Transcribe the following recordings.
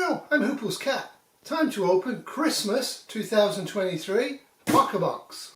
Hello, I'm Huples Cat. Time to open Christmas 2023 Apocabox.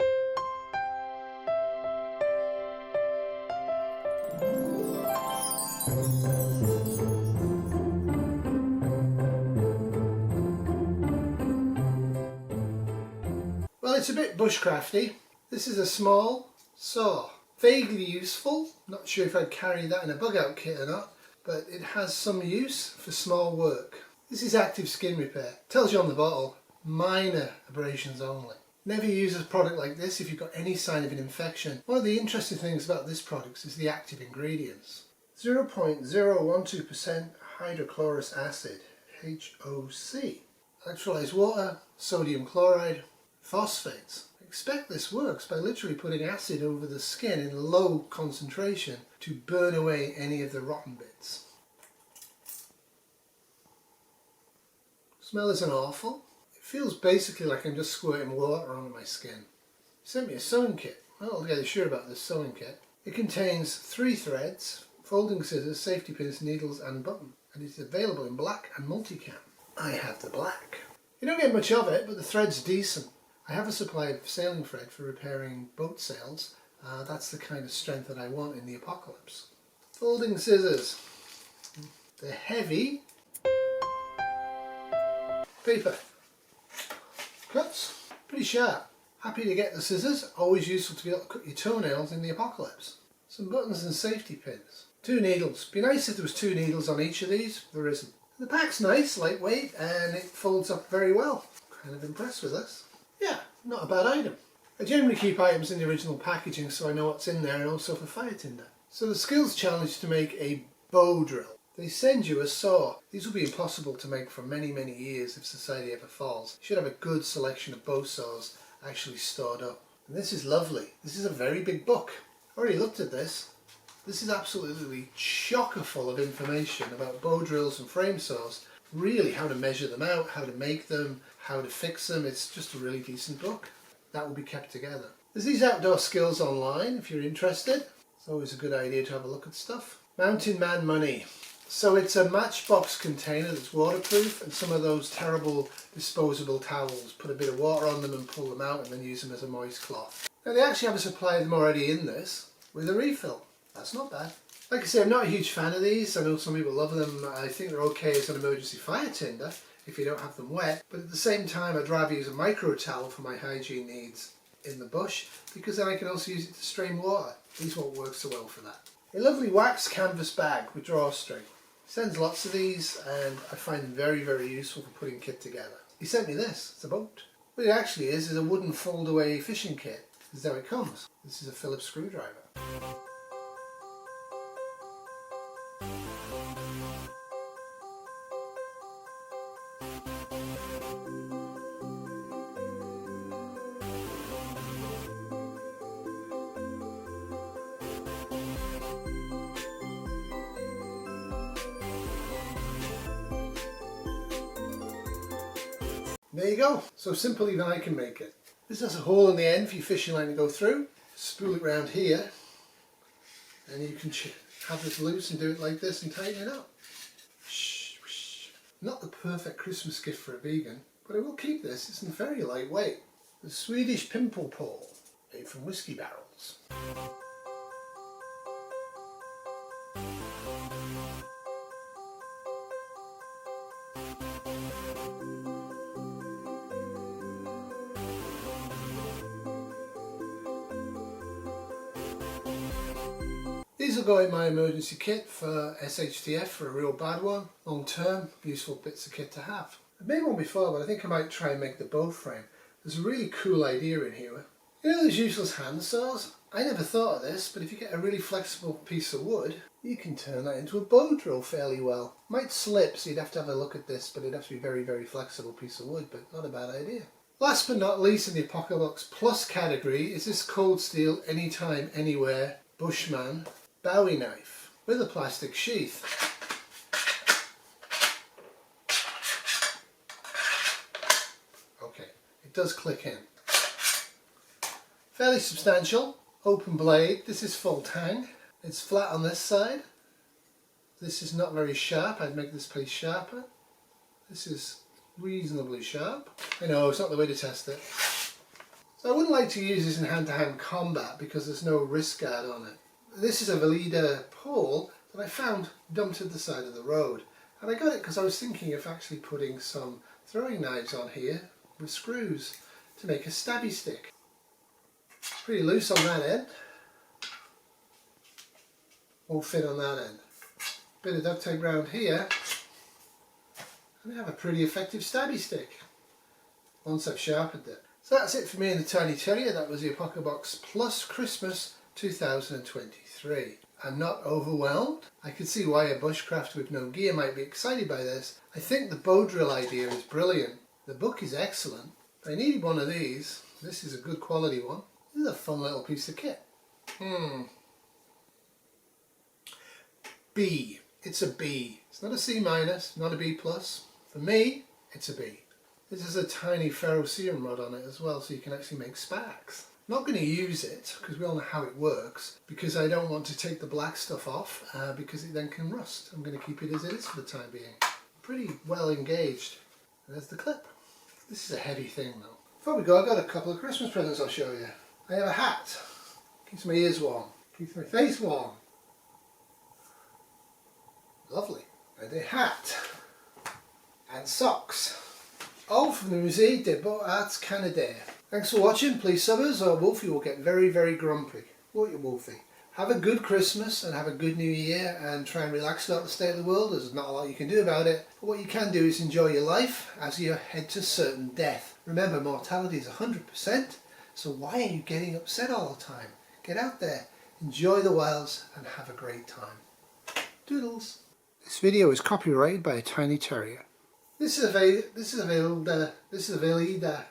Well, it's a bit bushcrafty. This is a small saw. Vaguely useful. Not sure if I'd carry that in a bug out kit or not, but it has some use for small work. This is active skin repair. Tells you on the bottle, minor abrasions only. Never use a product like this if you've got any sign of an infection. One of the interesting things about this product is the active ingredients. 0.012% Hypochlorous acid, HOC. Electrolyzed water, sodium chloride, phosphates. I expect this works by literally putting acid over the skin in low concentration to burn away any of the rotten bits. Smell isn't awful. It feels basically like I'm just squirting water onto my skin. He sent me a sewing kit. I'm not altogether sure about this sewing kit. It contains 3 threads, folding scissors, safety pins, needles and button. And it's available in black and multicam. I have the black. You don't get much of it, but the thread's decent. I have a supply of sailing thread for repairing boat sails. That's the kind of strength that I want in the apocalypse. Folding scissors. They're heavy. Paper. Cuts. Pretty sharp. Happy to get the scissors. Always useful to be able to cut your toenails in the apocalypse. Some buttons and safety pins. 2 needles. Be nice if there was 2 needles on each of these. There isn't. The pack's nice, lightweight, and it folds up very well. Kind of impressed with this. Yeah, not a bad item. I generally keep items in the original packaging so I know what's in there, and also for fire tinder. So the skills challenge to make a bow drill. They send you a saw. These will be impossible to make for many, many years if society ever falls. You should have a good selection of bow saws actually stored up. And this is lovely. This is a very big book. I already looked at this. This is absolutely chocker full of information about bow drills and frame saws. Really how to measure them out, how to make them, how to fix them. It's just a really decent book. That will be kept together. There's these outdoor skills online if you're interested. It's always a good idea to have a look at stuff. Mountain Man Money. So it's a matchbox container that's waterproof, and some of those terrible disposable towels. Put a bit of water on them and pull them out and then use them as a moist cloth. Now they actually have a supply of them already in this with a refill. That's not bad. Like I say, I'm not a huge fan of these. I know some people love them. I think they're okay as an emergency fire tinder if you don't have them wet. But at the same time, I'd rather use a micro towel for my hygiene needs in the bush, because then I can also use it to strain water. These won't work so well for that. A lovely wax canvas bag with drawstring. He sends lots of these, and I find them very, very useful for putting kit together. He sent me this. It's a boat. What it actually is a wooden fold-away fishing kit. This is how it comes. This is a Phillips screwdriver. There you go. So simple even I can make it. This has a hole in the end for your fishing line to go through. Spool it round here, and you can have this loose and do it like this and tighten it up. Not the perfect Christmas gift for a vegan, but I will keep this. It's very lightweight. The Swedish Pimple pole, made from whiskey barrels. These will go in my emergency kit for SHTF for a real bad one. Long term, useful bits of kit to have. I've made one before, but I think I might try and make the bow frame. There's a really cool idea in here. You know those useless hand saws? I never thought of this, but if you get a really flexible piece of wood, you can turn that into a bow drill fairly well. Might slip, so you'd have to have a look at this, but it'd have to be a very, very flexible piece of wood, but not a bad idea. Last but not least in the Apocabox Plus category is this Cold Steel Anytime Anywhere Bushman Bowie knife with a plastic sheath. Okay, it does click in. Fairly substantial, open blade. This is full tang. It's flat on this side. This is not very sharp. I'd make this piece sharper. This is reasonably sharp. I know, it's not the way to test it. So I wouldn't like to use this in hand-to-hand combat because there's no wrist guard on it. This is a Veleda pole that I found dumped at the side of the road. And I got it because I was thinking of actually putting some throwing knives on here with screws to make a stabby stick. Pretty loose on that end. Won't fit on that end. Bit of duct tape around here. And I have a pretty effective stabby stick once I've sharpened it. So that's it for me and the Tiny Terrier. That was the Apocabox Plus Christmas 2023. I'm not overwhelmed. I could see why a bushcraft with no gear might be excited by this. I think the bow drill idea is brilliant. The book is excellent. I needed one of these. This is a good quality one. This is a fun little piece of kit. B. It's a B. It's not a C minus, not a B plus. For me, it's a B. This is a tiny ferrocerium rod on it as well, so you can actually make sparks. I'm not going to use it because we all know how it works, because I don't want to take the black stuff off because it then can rust. I'm going to keep it as it is for the time being. Pretty well engaged. And there's the clip. This is a heavy thing though. Before we go, I've got a couple of Christmas presents I'll show you. I have a hat. Keeps my ears warm. Keeps my face warm. Lovely. And a hat. And socks. All from the Musée des Beaux-Arts Canada. Thanks for watching. Please sub us or Wolfie will get very, very grumpy. Won't you, Wolfie? Have a good Christmas and have a good New Year and try and relax about the state of the world. There's not a lot you can do about it. But what you can do is enjoy your life as you head to certain death. Remember, mortality is 100%, so why are you getting upset all the time? Get out there, enjoy the wilds and have a great time. Doodles. This video is copyrighted by a Tiny Terrier. This is a Veleda